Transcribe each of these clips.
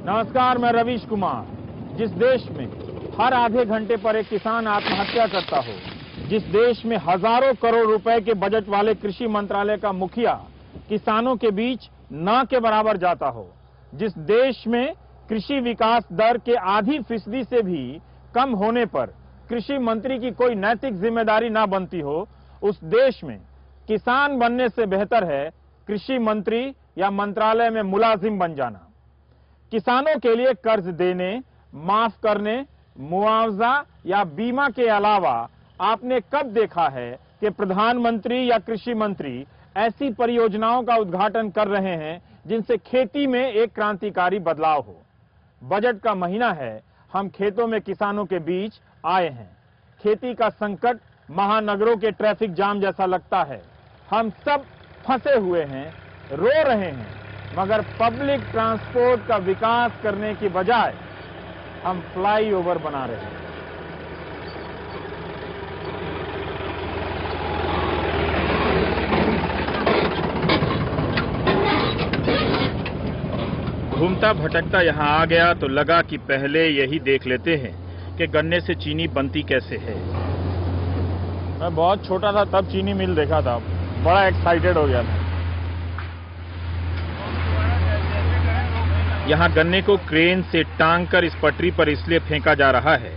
नमस्कार, मैं रवीश कुमार। जिस देश में हर आधे घंटे पर एक किसान आत्महत्या करता हो, जिस देश में हजारों करोड़ रुपए के बजट वाले कृषि मंत्रालय का मुखिया किसानों के बीच न के बराबर जाता हो, जिस देश में कृषि विकास दर के आधी फीसदी से भी कम होने पर कृषि मंत्री की कोई नैतिक जिम्मेदारी ना बनती हो, उस देश में किसान बनने से बेहतर है कृषि मंत्री या मंत्रालय में मुलाजिम बन जाना। किसानों के लिए कर्ज देने, माफ करने, मुआवजा या बीमा के अलावा आपने कब देखा है कि प्रधानमंत्री या कृषि मंत्री ऐसी परियोजनाओं का उद्घाटन कर रहे हैं जिनसे खेती में एक क्रांतिकारी बदलाव हो? बजट का महीना है, हम खेतों में किसानों के बीच आए हैं। खेती का संकट महानगरों के ट्रैफिक जाम जैसा लगता है। हम सब फंसे हुए हैं, रो रहे हैं, मगर पब्लिक ट्रांसपोर्ट का विकास करने की बजाय हम फ्लाईओवर बना रहे हैं। घूमता भटकता यहाँ आ गया तो लगा कि पहले यही देख लेते हैं कि गन्ने से चीनी बनती कैसे है। मैं बहुत छोटा था तब चीनी मिल देखा था, बड़ा एक्साइटेड हो गया था। यहाँ गन्ने को क्रेन से टांग कर इस पटरी पर इसलिए फेंका जा रहा है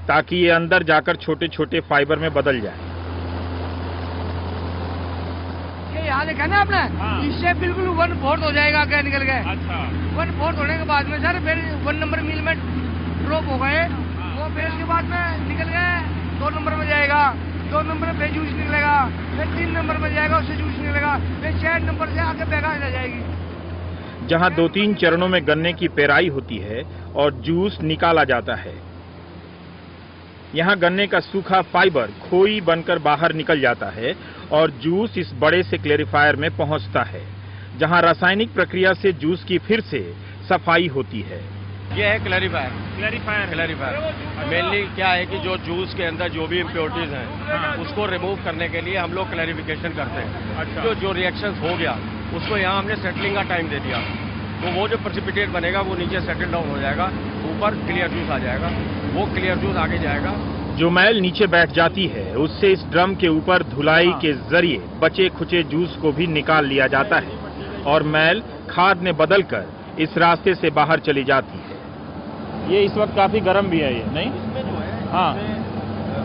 ताकि ये अंदर जाकर छोटे छोटे फाइबर में बदल जाए। ये यहाँ देखा ना आपने, इससे बिल्कुल 1/4 हो जाएगा क्या निकल गए। अच्छा। 1/4 होने के बाद में सर फिर 1 नंबर मिल में ड्रॉप हो गए, वो फिर उसके बाद में निकल गए 2 नंबर में जाएगा, 2 नंबर में जूस निकलेगा, फिर 3 नंबर में जाएगा, उससे जूस निकलेगा, फिर 4 नंबर से आगे बैगाज आ जाएगी। जहाँ 2-3 चरणों में गन्ने की पेराई होती है और जूस निकाला जाता है, यहाँ गन्ने का सूखा फाइबर खोई बनकर बाहर निकल जाता है और जूस इस बड़े से क्लेरिफायर में पहुंचता है, जहाँ रासायनिक प्रक्रिया से जूस की फिर से सफाई होती है। ये है क्लैरिफायर। मेनली क्या है कि जो जूस के अंदर जो भी इम्प्योरिटीज हैं, उसको रिमूव करने के लिए हम लोग क्लैरिफिकेशन करते हैं। अच्छा। जो रिएक्शन हो गया उसको यहाँ हमने सेटलिंग का टाइम दे दिया, तो वो जो प्रेसिपिटेट बनेगा वो नीचे सेटल डाउन हो जाएगा, ऊपर क्लियर जूस आ जाएगा, वो क्लियर जूस आगे जाएगा। जो मैल नीचे बैठ जाती है उससे इस ड्रम के ऊपर धुलाई के जरिए बचे खुचे जूस को भी निकाल लिया जाता है और मैल खाद में बदलकर इस रास्ते से बाहर चली जाती है। ये इस वक्त काफी गर्म भी है, ये नहीं? इसमें जो है, हाँ,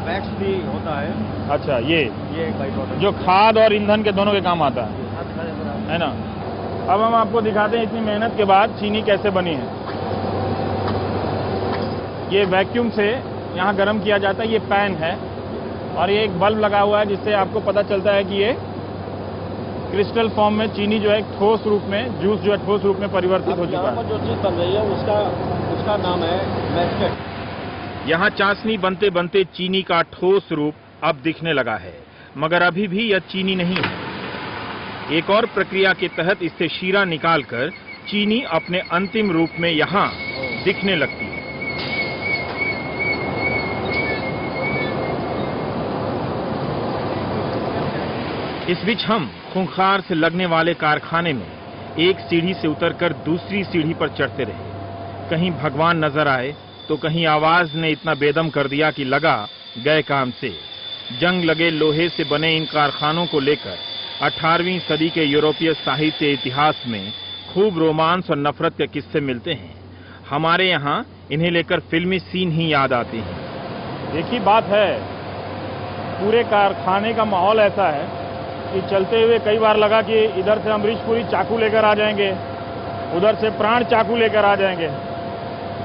वैक्स भी होता है। अच्छा, ये बाई प्रोडक्ट जो खाद और ईंधन के दोनों के काम आता है ना? अब हम आपको दिखाते हैं इतनी मेहनत के बाद चीनी कैसे बनी है। ये वैक्यूम से यहाँ गर्म किया जाता है, ये पैन है और ये एक बल्ब लगा हुआ है जिससे आपको पता चलता है कि ये क्रिस्टल फॉर्म में चीनी जो है ठोस रूप में, जूस जो है ठोस रूप में परिवर्तित हो चुका है। जो चीज बन रही है उसका नाम है मैस्केट। यहाँ चाशनी बनते बनते चीनी का ठोस रूप अब दिखने लगा है, मगर अभी भी यह चीनी नहीं है। एक और प्रक्रिया के तहत इससे शीरा निकालकर चीनी अपने अंतिम रूप में यहाँ दिखने लगती है। इस बीच हम खूंखार से लगने वाले कारखाने में एक सीढ़ी से उतरकर दूसरी सीढ़ी पर चढ़ते रहे। कहीं भगवान नजर आए तो कहीं आवाज ने इतना बेदम कर दिया कि लगा गए काम से। जंग लगे लोहे से बने इन कारखानों को लेकर 18वीं सदी के यूरोपीय साहित्य इतिहास में खूब रोमांस और नफरत के किस्से मिलते हैं। हमारे यहाँ इन्हें लेकर फिल्मी सीन ही याद आते हैं। एक ही बात है, पूरे कारखाने का माहौल ऐसा है कि चलते हुए कई बार लगा कि इधर से अमरीश पुरी चाकू लेकर आ जाएंगे, उधर से प्राण चाकू लेकर आ जाएंगे,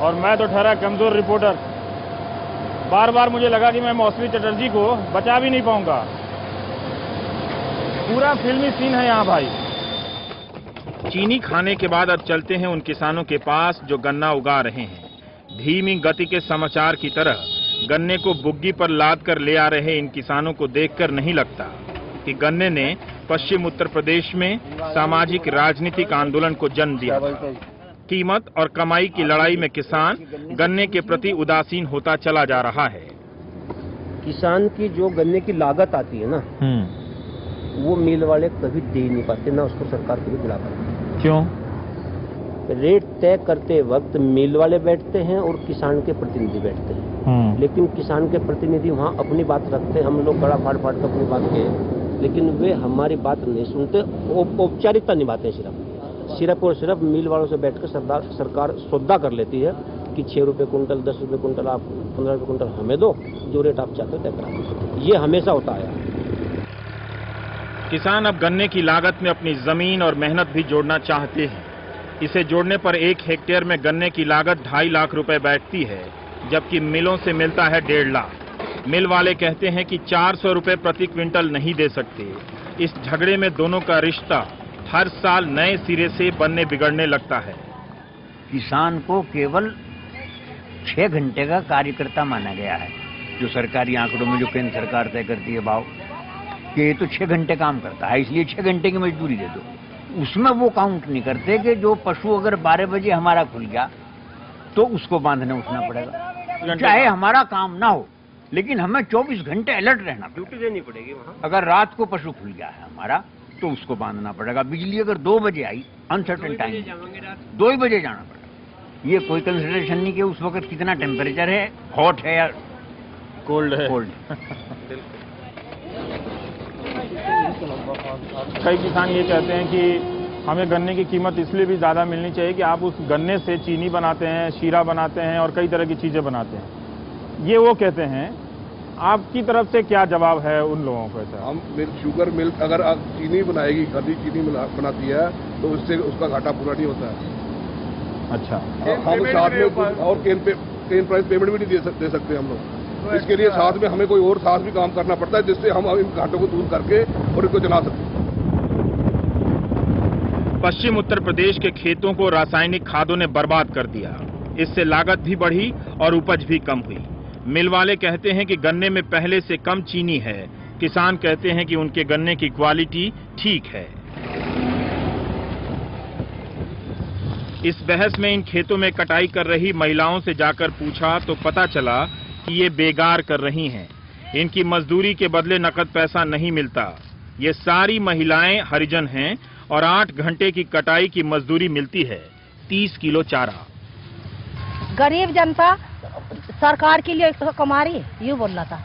और मैं तो ठहरा कमजोर रिपोर्टर। बार बार मुझे लगा कि मैं मौसमी चटर्जी को बचा भी नहीं पाऊंगा। पूरा फिल्मी सीन है यहाँ भाई। चीनी खाने के बाद अब चलते हैं उन किसानों के पास जो गन्ना उगा रहे हैं। धीमी गति के समाचार की तरह गन्ने को बुग्गी पर लाद कर ले आ रहे इन किसानों को देखकर नहीं लगता कि गन्ने ने पश्चिम उत्तर प्रदेश में सामाजिक राजनीतिक आंदोलन को जन्म दिया। कीमत और कमाई की लड़ाई में किसान गन्ने के प्रति उदासीन होता चला जा रहा है। किसान की जो गन्ने की लागत आती है ना, वो मिल वाले कभी दे नहीं पाते, ना उसको सरकार कभी दिला पाती। क्यों? रेट तय करते वक्त मिल वाले बैठते हैं और किसान के प्रतिनिधि बैठते हैं, लेकिन किसान के प्रतिनिधि वहाँ अपनी बात रखते हैं, हम लोग गड़ा फाड़ फाड़ कर अपनी बात कहें, लेकिन वे हमारी बात नहीं सुनते, औपचारिकता निभाते हैं सिर्फ और सिर्फ मिल वालों से बैठकर सरकार सौदा कर लेती है कि 6 रुपये कुंटल, 10 रुपये कुंटल, आप 15 रुपये कुंटल हमें दो, जो रेट आप चाहते हो तय करा दो। ये हमेशा होता है। किसान अब गन्ने की लागत में अपनी जमीन और मेहनत भी जोड़ना चाहते हैं। इसे जोड़ने पर 1 हेक्टेयर में गन्ने की लागत 2.5 लाख रुपए बैठती है, जबकि मिलों से मिलता है 1.5 लाख। मिल वाले कहते हैं कि 400 रुपए प्रति क्विंटल नहीं दे सकते। इस झगड़े में दोनों का रिश्ता हर साल नए सिरे से बनने बिगड़ने लगता है। किसान को केवल 6 घंटे का कार्यकर्ता माना गया है, जो सरकारी आंकड़ों में जो केंद्र सरकार तय करती है भाव, कि ये तो 6 घंटे काम करता है, इसलिए 6 घंटे की मजदूरी दे दो। उसमें वो काउंट नहीं करते कि जो पशु अगर 12 बजे हमारा खुल गया तो उसको बांधने उठना पड़ेगा, चाहे हमारा काम ना हो, लेकिन हमें 24 घंटे अलर्ट रहना, ड्यूटी देनी पड़ेगी वहाँ। अगर रात को पशु खुल गया है हमारा तो उसको बांधना पड़ेगा। बिजली अगर 2 बजे आई, अनसर्टेन टाइम, 2 ही बजे जाना पड़ेगा। ये कोई कंसिडरेशन नहीं कि उस वक्त कितना टेम्परेचर है, हॉट है या कोल्ड है। कई किसान ये कहते हैं कि हमें गन्ने की कीमत इसलिए भी ज़्यादा मिलनी चाहिए कि आप उस गन्ने से चीनी बनाते हैं, शीरा बनाते हैं और कई तरह की चीज़ें बनाते हैं। ये वो कहते हैं। आपकी तरफ से क्या जवाब है उन लोगों को? हम शुगर मिल अगर आप चीनी बनाएगी, खदी चीनी बनाती है तो उससे उसका घाटा पूरा नहीं होता है। अच्छा, हम साथ में और केन प्राइस पेमेंट भी नहीं दे सकते हम लोग। इसके लिए साथ में हमें कोई और साथ भी काम करना पड़ता है, जिससे हम इन घाटों को दूर करके और इनको चला सकते हैं। पश्चिम उत्तर प्रदेश के खेतों को रासायनिक खादों ने बर्बाद कर दिया। इससे लागत भी बढ़ी और उपज भी कम हुई। मिल वाले कहते हैं कि गन्ने में पहले से कम चीनी है, किसान कहते हैं कि उनके गन्ने की क्वालिटी ठीक है। इस बहस में इन खेतों में कटाई कर रही महिलाओं से जाकर पूछा तो पता चला कि ये बेगार कर रही हैं। इनकी मजदूरी के बदले नकद पैसा नहीं मिलता। ये सारी महिलाएं हरिजन हैं और 8 घंटे की कटाई की मजदूरी मिलती है, 30 किलो चारा। गरीब जनता सरकार के लिए कमा रही है, ये बोलना था।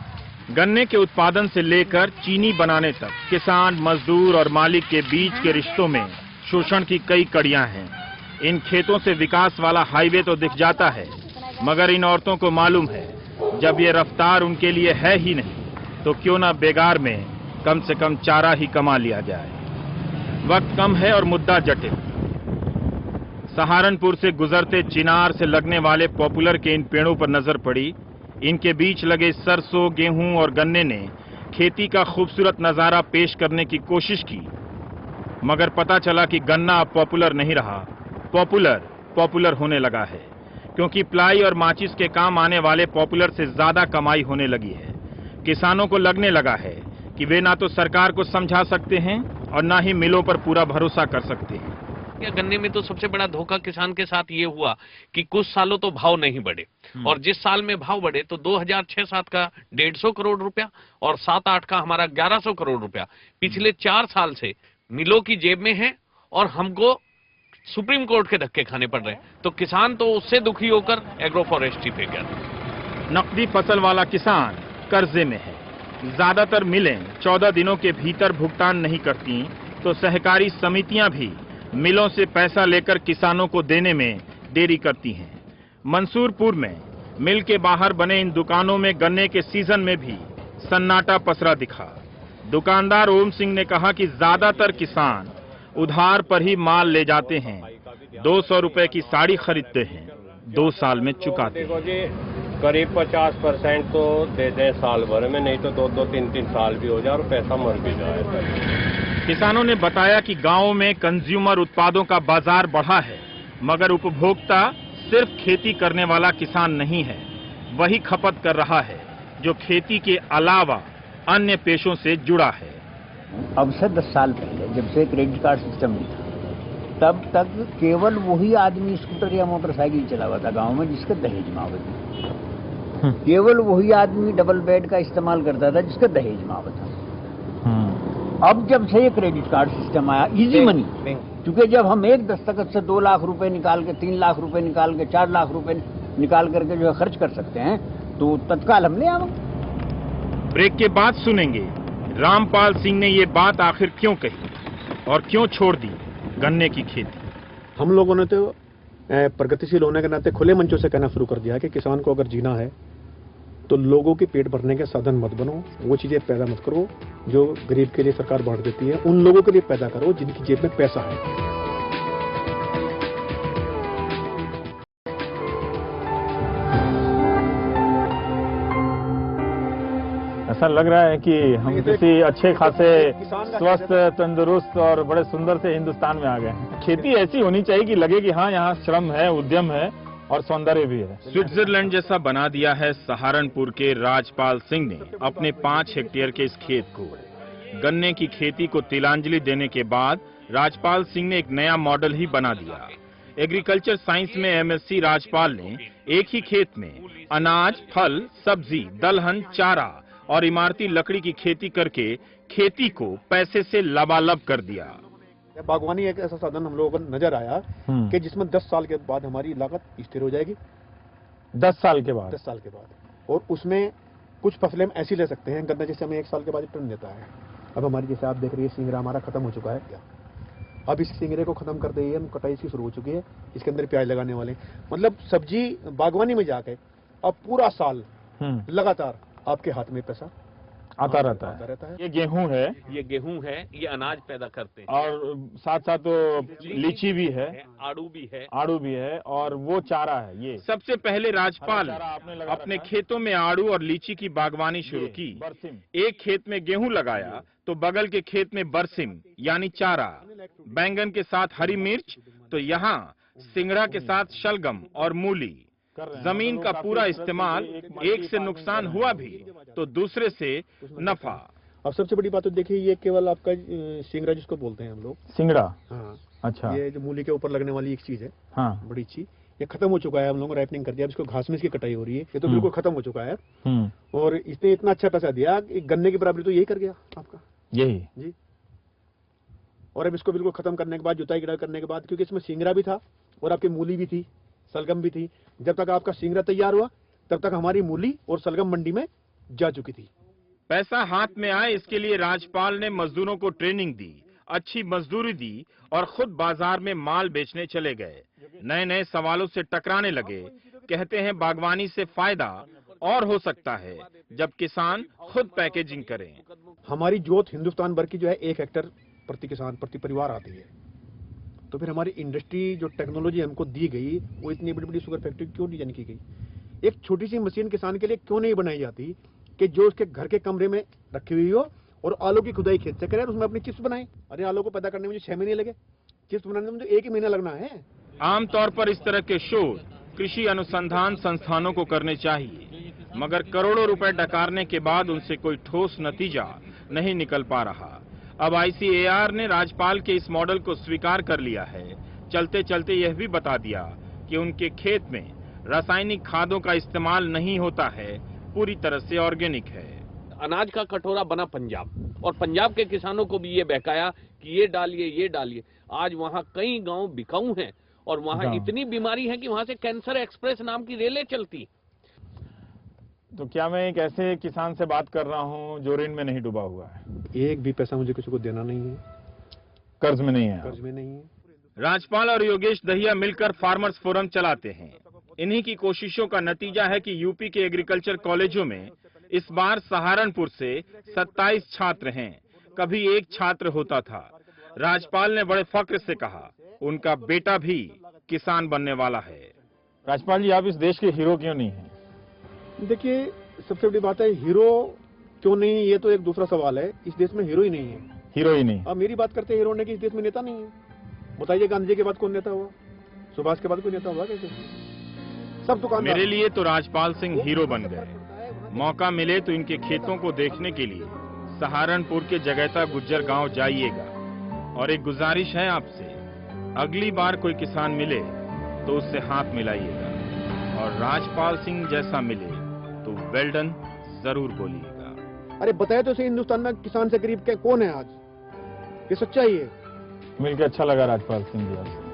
गन्ने के उत्पादन से लेकर चीनी बनाने तक किसान, मजदूर और मालिक के बीच के रिश्तों में शोषण की कई कड़ियां हैं। इन खेतों से विकास वाला हाईवे तो दिख जाता है, मगर इन औरतों को मालूम है जब ये रफ्तार उनके लिए है ही नहीं तो क्यों ना बेगार में कम से कम चारा ही कमा लिया जाए। वक्त कम है और मुद्दा जटिल। सहारनपुर से गुजरते चिनार से लगने वाले पॉपुलर के इन पेड़ों पर नजर पड़ी। इनके बीच लगे सरसों, गेहूं और गन्ने ने खेती का खूबसूरत नजारा पेश करने की कोशिश की, मगर पता चला कि गन्ना अब पॉपुलर नहीं रहा, पॉपुलर होने लगा है, क्योंकि प्लाई और माचिस के काम आने वाले पॉपुलर से ज्यादा कमाई होने लगी है। किसानों को लगने लगा है कि वे ना तो सरकार को समझा सकते हैं और ना ही मिलों पर पूरा भरोसा कर सकते हैं। गन्ने में तो सबसे बड़ा धोखा किसान के साथ ये हुआ कि कुछ सालों तो भाव नहीं बढ़े, और जिस साल में भाव बढ़े तो 2006-07 का 150 करोड़ रुपया और 7-8 का हमारा 1100 करोड़ रुपया पिछले 4 साल से मिलों की जेब में है और हमको सुप्रीम कोर्ट के धक्के खाने पड़ रहे हैं। तो किसान तो उससे दुखी होकर एग्रो फॉरेस्ट्री पे गया। नकदी फसल वाला किसान कर्जे में है। ज्यादातर मिलें 14 दिनों के भीतर भुगतान नहीं करती, तो सहकारी समितियां भी मिलों से पैसा लेकर किसानों को देने में देरी करती हैं। मंसूरपुर में मिल के बाहर बने इन दुकानों में गन्ने के सीजन में भी सन्नाटा पसरा दिखा। दुकानदार ओम सिंह ने कहा कि ज्यादातर किसान उधार पर ही माल ले जाते हैं, 200 रुपए की साड़ी खरीदते हैं, 2 साल में चुकाते हैं। करीब 50% तो दे दें साल भर में, नहीं तो 2-2, 3-3 साल भी हो जाए और पैसा मर भी जाए। किसानों ने बताया कि गांवों में कंज्यूमर उत्पादों का बाजार बढ़ा है, मगर उपभोक्ता सिर्फ खेती करने वाला किसान नहीं है, वही खपत कर रहा है जो खेती के अलावा अन्य पेशों से जुड़ा है। अब से 10 साल पहले जब से क्रेडिट कार्ड सिस्टम नहीं था, तब तक केवल वही आदमी स्कूटर या मोटरसाइकिल चला हुआ था गांव में जिसका दहेज मावत था। केवल वही आदमी डबल बेड का इस्तेमाल करता था जिसका दहेज मावत था। अब जब से ये क्रेडिट कार्ड सिस्टम आया, इजी मनी, क्योंकि जब हम एक दस्तखत से 2 लाख रुपए निकाल के, 3 लाख रुपए निकाल के, 4 लाख रुपए निकाल करके जो है खर्च कर सकते हैं, तो तत्काल हम ले आवेंगे। ब्रेक के बाद सुनेंगे रामपाल सिंह ने ये बात आखिर क्यों कही और क्यों छोड़ दी गन्ने की खेती। हम लोगों ने तो प्रगतिशील होने के नाते खुले मंचों से कहना शुरू कर दिया कि किसान को अगर जीना है तो लोगों के पेट भरने के साधन मत बनो, वो चीजें पैदा मत करो जो गरीब के लिए सरकार बांट देती है, उन लोगों के लिए पैदा करो जिनकी जेब में पैसा है। ऐसा लग रहा है कि हम किसी अच्छे खासे स्वस्थ, तंदुरुस्त और बड़े सुंदर से हिंदुस्तान में आ गए हैं। खेती ऐसी होनी चाहिए कि लगे कि हाँ, यहाँ श्रम है, उद्यम है और सौंदर्य भी है। स्विट्जरलैंड जैसा बना दिया है सहारनपुर के राजपाल सिंह ने अपने 5 हेक्टेयर के इस खेत को। गन्ने की खेती को तिलांजलि देने के बाद राजपाल सिंह ने एक नया मॉडल ही बना दिया। एग्रीकल्चर साइंस में एमएससी राजपाल ने एक ही खेत में अनाज, फल, सब्जी, दलहन, चारा और इमारती लकड़ी की खेती करके खेती को पैसे से लबालब कर दिया। बागवानी एक ऐसा साधन हम लोगों को नजर आया कि जिसमें 10 साल के बाद हमारी लागत स्थिर हो जाएगी। 10 साल के बाद? 10 साल के बाद। और उसमें कुछ फसलें हम ऐसी ले सकते हैं, गन्ना जैसे हमें 1 साल के बाद टन देता है। अब हमारी जैसे आप देख रही है सिंगरा हमारा खत्म हो चुका है क्या, अब इस सिंगरे को खत्म कर देंगे हम, कटाई इसकी शुरू हो चुकी है, इसके अंदर प्याज लगाने वाले, मतलब सब्जी बागवानी में जाके अब पूरा साल लगातार आपके हाथ में पैसा आता रहता है। ये गेहूं है, ये अनाज पैदा करते हैं और साथ साथ तो लीची भी है, आड़ू भी है और वो चारा है। ये सबसे पहले राजपाल अपने खेतों में आड़ू और लीची की बागवानी शुरू की। एक खेत में गेहूं लगाया तो बगल के खेत में बरसिम यानी चारा, बैंगन के साथ हरी मिर्च, तो यहाँ सिंगड़ा के साथ शलगम और मूली। जमीन का पूरा इस्तेमाल, एक से नुकसान हुआ भी तो दूसरे से नफा। अब सबसे बड़ी बात तो देखिए, ये केवल आपका सिंगड़ा जिसको बोलते हैं हम लोग, सिंगड़ा। हाँ, अच्छा। ये जो मूली के ऊपर लगने वाली एक चीज है, हाँ, बड़ी चीज, ये खत्म हो चुका है, हम लोगों ने राइपनिंग कर दिया, अब इसको घास में इसकी कटाई हो रही है, ये तो बिल्कुल खत्म हो चुका है। और इसने इतना अच्छा पैसा दिया, गन्ने की बराबरी तो यही कर गया आपका, यही जी। और अब इसको बिल्कुल खत्म करने के बाद, जुताई गिराई करने के बाद, क्योंकि इसमें सिंगड़ा भी था और आपकी मूली भी थी, सलगम भी थी, जब तक आपका सिंगड़ा तैयार हुआ तब तक हमारी मूली और सलगम मंडी में जा चुकी थी। पैसा हाथ में आए इसके लिए राजपाल ने मजदूरों को ट्रेनिंग दी, अच्छी मजदूरी दी और खुद बाजार में माल बेचने चले गए। नए नए सवालों से टकराने लगे। कहते हैं बागवानी से फायदा और हो सकता है जब किसान खुद पैकेजिंग करें। हमारी जोत हिंदुस्तान भर की जो है 1 हेक्टेयर प्रति किसान प्रति परिवार आती है, तो फिर हमारी इंडस्ट्री जो टेक्नोलॉजी हमको दी गई, वो इतनी बड़ी बड़ी शुगर फैक्ट्री क्यों डिजाइन की गई? एक छोटी सी मशीन किसान के लिए क्यों नहीं बनाई जाती कि जो उसके घर के कमरे में रखी हुई हो और आलू की खुदाई खेत से करे और उसमें अपनी चिप्स बनाए। अरे आलू को पैदा करने में मुझे 6 महीने लगे, चिप्स बनाने में मुझे 1 ही महीना लगना है। आमतौर पर इस तरह के शोध कृषि अनुसंधान संस्थानों को करने चाहिए, मगर करोड़ों रुपए डकारने के बाद उनसे कोई ठोस नतीजा नहीं निकल पा रहा। अब ICAR ने राजपाल के इस मॉडल को स्वीकार कर लिया है। चलते चलते यह भी बता दिया कि उनके खेत में रासायनिक खादों का इस्तेमाल नहीं होता है, पूरी तरह से ऑर्गेनिक है। अनाज का कटोरा बना पंजाब, और पंजाब के किसानों को भी ये बहकाया कि ये डालिए, ये डालिए। आज वहाँ कई गांव बिकाऊ हैं और वहाँ इतनी बीमारी है कि वहाँ से कैंसर एक्सप्रेस नाम की रेलें चलती। तो क्या मैं एक ऐसे किसान से बात कर रहा हूँ जो ऋण में नहीं डूबा हुआ है? एक भी पैसा मुझे किसी को देना नहीं है, कर्ज में नहीं है। कर्ज में नहीं है। राजपाल और योगेश दहिया मिलकर फार्मर्स फोरम चलाते हैं। इन्हीं की कोशिशों का नतीजा है कि यूपी के एग्रीकल्चर कॉलेजों में इस बार सहारनपुर से 27 छात्र हैं। कभी एक छात्र होता था। राजपाल ने बड़े फक्र से कहा उनका बेटा भी किसान बनने वाला है। राजपाल जी, आप इस देश के हीरो क्यों नहीं हैं? देखिए, सबसे बड़ी बात है, हीरो क्यों नहीं, ये तो एक दूसरा सवाल है। इस देश में हीरो ही नहीं है। हीरो ही नहीं? अब मेरी बात करते हैं हीरो ने कि इस देश में नेता नहीं है। बताइए, गांधी के बाद कौन नेता हुआ? सुभाष के बाद कोई नेता हुआ कैसे? सब दुकानदार। मेरे लिए तो राजपाल सिंह हीरो बन गए। मौका मिले तो इनके खेतों को देखने के लिए सहारनपुर के जगैता गुज्जर गांव जाइएगा। और एक गुजारिश है आपसे, अगली बार कोई किसान मिले तो उससे हाथ मिलाइएगा, और राजपाल सिंह जैसा मिले तो वेल डन जरूर बोलिएगा। अरे बताए तो सही, हिंदुस्तान में किसान से गरीब कौन है आज? ये सच्चाई है। मिलकर अच्छा लगा राजपाल सिंह जी आपसे।